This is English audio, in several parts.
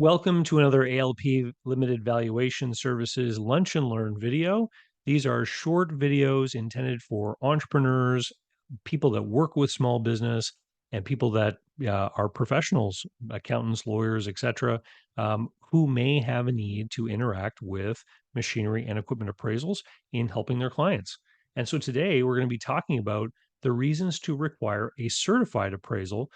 Welcome to another ALP Limited Valuation Services Lunch and Learn video. These are short videos intended for entrepreneurs, people that work with small business, and people that are professionals, accountants, lawyers, etc., who may have a need to interact with machinery and equipment appraisals in helping their clients. And so today we're going to be talking about the reasons to require a certified appraisal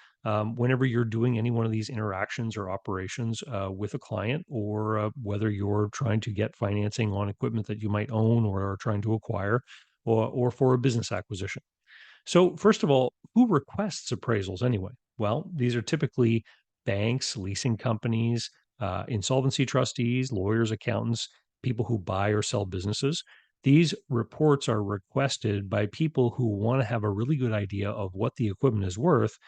whenever you're doing any one of these interactions or operations with a client, or whether you're trying to get financing on equipment that you might own or are trying to acquire, or for a business acquisition. So, first of all, who requests appraisals anyway? Well, these are typically banks, leasing companies, insolvency trustees, lawyers, accountants, people who buy or sell businesses. These reports are requested by people who want to have a really good idea of what the equipment is worth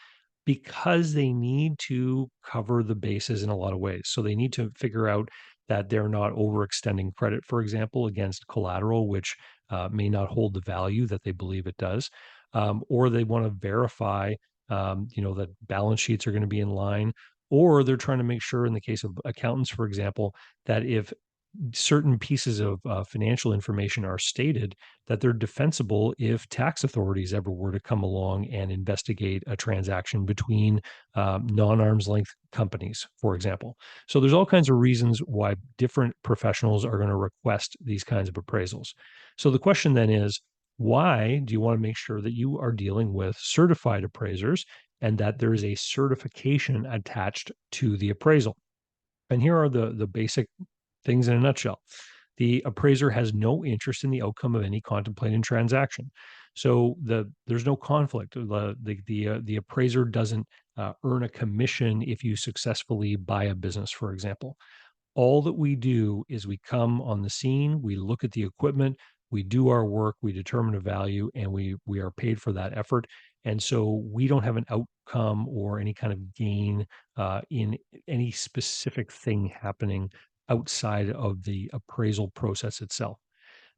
because they need to cover the bases in a lot of ways. So they need to figure out that they're not overextending credit, for example, against collateral, which may not hold the value that they believe it does. Or they want to verify, that balance sheets are going to be in line. Or they're trying to make sure, in the case of accountants, for example, that if certain pieces of financial information are stated, that they're defensible if tax authorities ever were to come along and investigate a transaction between non-arm's length companies, for example. So there's all kinds of reasons why different professionals are going to request these kinds of appraisals. So the question then is, why do you want to make sure that you are dealing with certified appraisers and that there is a certification attached to the appraisal? And here are the basic things in a nutshell. The appraiser has no interest in the outcome of any contemplated transaction. So there's no conflict. The appraiser doesn't earn a commission if you successfully buy a business, for example. All that we do is we come on the scene, we look at the equipment, we do our work, we determine a value, and we are paid for that effort. And so we don't have an outcome or any kind of gain in any specific thing happening outside of the appraisal process itself.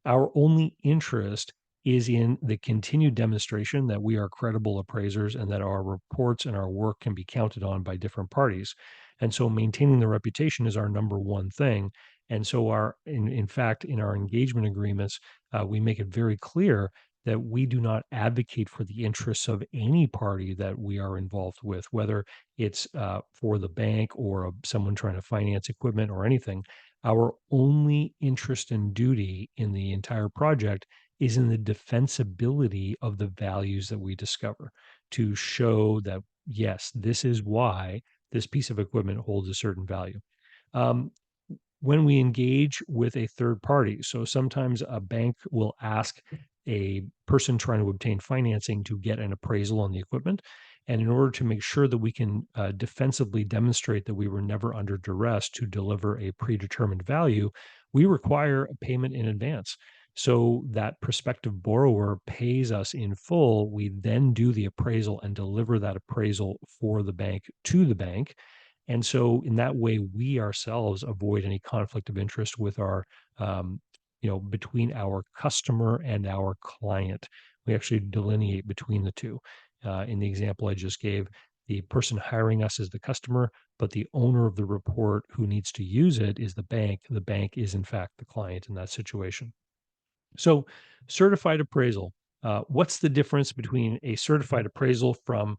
Our only interest is in the continued demonstration that we are credible appraisers and that our reports and our work can be counted on by different parties. And so maintaining the reputation is our number one thing. And so in fact, in our engagement agreements, we make it very clear that we do not advocate for the interests of any party that we are involved with, whether it's for the bank or someone trying to finance equipment or anything. Our only interest and duty in the entire project is in the defensibility of the values that we discover, to show that, yes, this is why this piece of equipment holds a certain value. Um, when we engage with a third party, so sometimes a bank will ask a person trying to obtain financing to get an appraisal on the equipment. And in order to make sure that we can defensively demonstrate that we were never under duress to deliver a predetermined value, we require a payment in advance. So that prospective borrower pays us in full. We then do the appraisal and deliver that appraisal for the bank to the bank. And so in that way, we ourselves avoid any conflict of interest with between our customer and our client. We actually delineate between the two. In the example I just gave, the person hiring us is the customer, but the owner of the report who needs to use it is the bank. The bank is, in fact, the client in that situation. So, certified appraisal. What's the difference between a certified appraisal from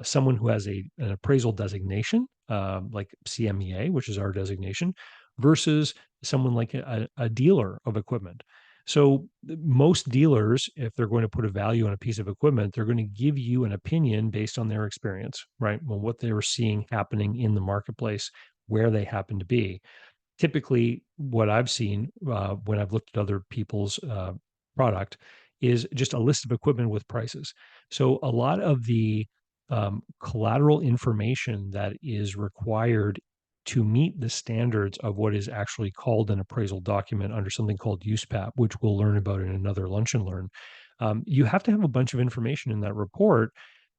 someone who has an appraisal designation, like CMEA, which is our designation, versus someone like a dealer of equipment? So, most dealers, if they're going to put a value on a piece of equipment, they're going to give you an opinion based on their experience, right? Well, what they were seeing happening in the marketplace, where they happen to be. Typically, what I've seen when I've looked at other people's product is just a list of equipment with prices. So a lot of the collateral information that is required to meet the standards of what is actually called an appraisal document under something called USPAP, which we'll learn about in another lunch and learn. You have to have a bunch of information in that report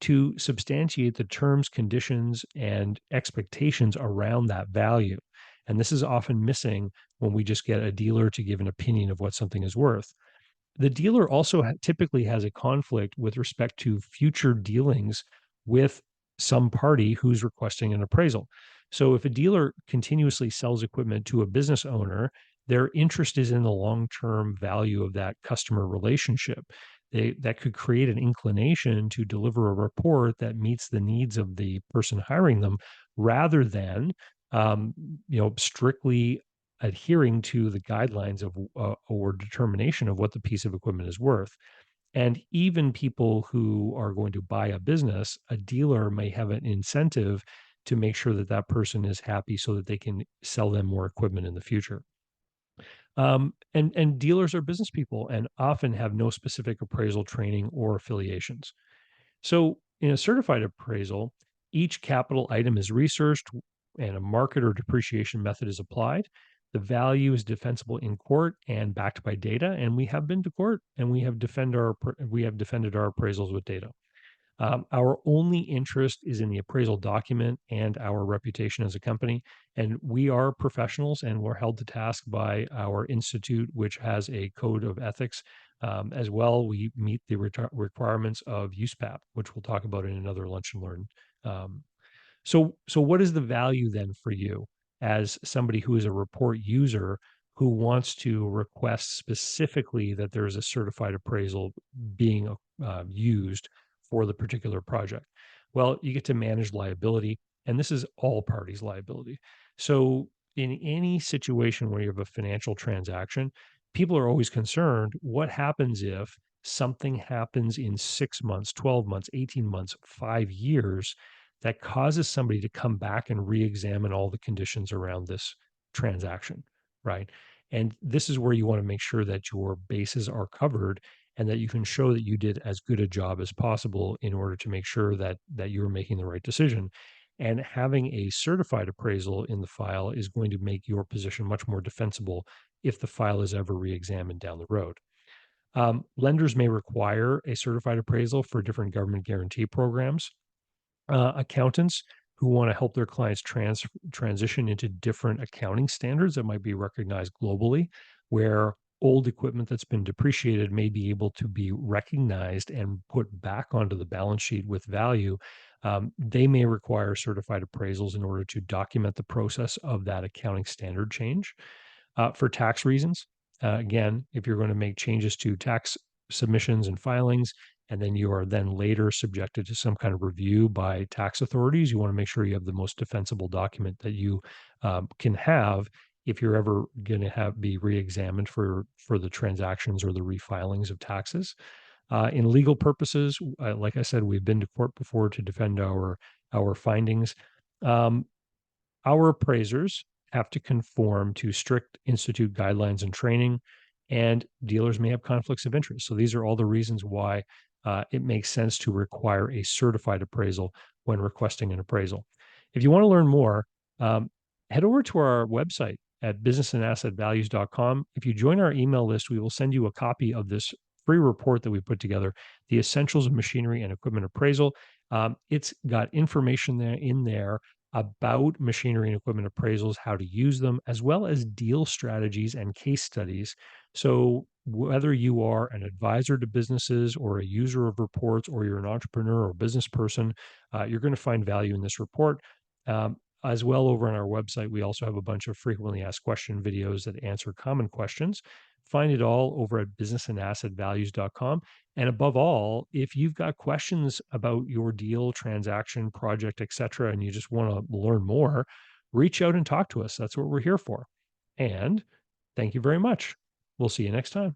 to substantiate the terms, conditions, and expectations around that value. And this is often missing when we just get a dealer to give an opinion of what something is worth. The dealer also typically has a conflict with respect to future dealings with some party who's requesting an appraisal. So if a dealer continuously sells equipment to a business owner, their interest is in the long-term value of that customer relationship. That could create an inclination to deliver a report that meets the needs of the person hiring them, rather than um, strictly adhering to the guidelines of or determination of what the piece of equipment is worth. And even people who are going to buy a business, a dealer may have an incentive to make sure that that person is happy so that they can sell them more equipment in the future. And dealers are business people and often have no specific appraisal training or affiliations. So, in a certified appraisal, each capital item is researched and a market or depreciation method is applied. The value is defensible in court and backed by data. And we have been to court and we have defended our appraisals with data. Our only interest is in the appraisal document and our reputation as a company. And we are professionals and we're held to task by our institute, which has a code of ethics. As well, we meet the requirements of USPAP, which we'll talk about in another lunch and learn. Um, so what is the value then for you as somebody who is a report user who wants to request specifically that there is a certified appraisal being used for the particular project? Well, you get to manage liability, and this is all parties' liability. So in any situation where you have a financial transaction, people are always concerned, what happens if something happens in 6 months, 12 months, 18 months, 5 years that causes somebody to come back and re-examine all the conditions around this transaction, right? And this is where you want to make sure that your bases are covered and that you can show that you did as good a job as possible in order to make sure that you're making the right decision. And having a certified appraisal in the file is going to make your position much more defensible if the file is ever re-examined down the road. Lenders may require a certified appraisal for different government guarantee programs. Accountants who want to help their clients transition into different accounting standards that might be recognized globally, where old equipment that's been depreciated may be able to be recognized and put back onto the balance sheet with value. They may require certified appraisals in order to document the process of that accounting standard change. For tax reasons, again, if you're going to make changes to tax submissions and filings, and then you are then later subjected to some kind of review by tax authorities, you want to make sure you have the most defensible document that you can have if you're ever going to have be re-examined for the transactions or the refilings of taxes. In legal purposes, like I said, we've been to court before to defend our findings. Um, our appraisers have to conform to strict institute guidelines and training, and dealers may have conflicts of interest. So these are all the reasons why it makes sense to require a certified appraisal when requesting an appraisal. If you want to learn more, um, head over to our website at BusinessAndAssetValues.com. If you join our email list, we will send you a copy of this free report that we put together, The Essentials of Machinery and Equipment Appraisal. It's got information there about machinery and equipment appraisals, how to use them, as well as deal strategies and case studies. So, whether you are an advisor to businesses or a user of reports, or you're an entrepreneur or business person, you're going to find value in this report. As well, over on our website, we also have a bunch of frequently asked question videos that answer common questions. Find it all over at businessandassetvalues.com. And above all, if you've got questions about your deal, transaction, project, etc., and you just want to learn more, reach out and talk to us. That's what we're here for. And thank you very much. We'll see you next time.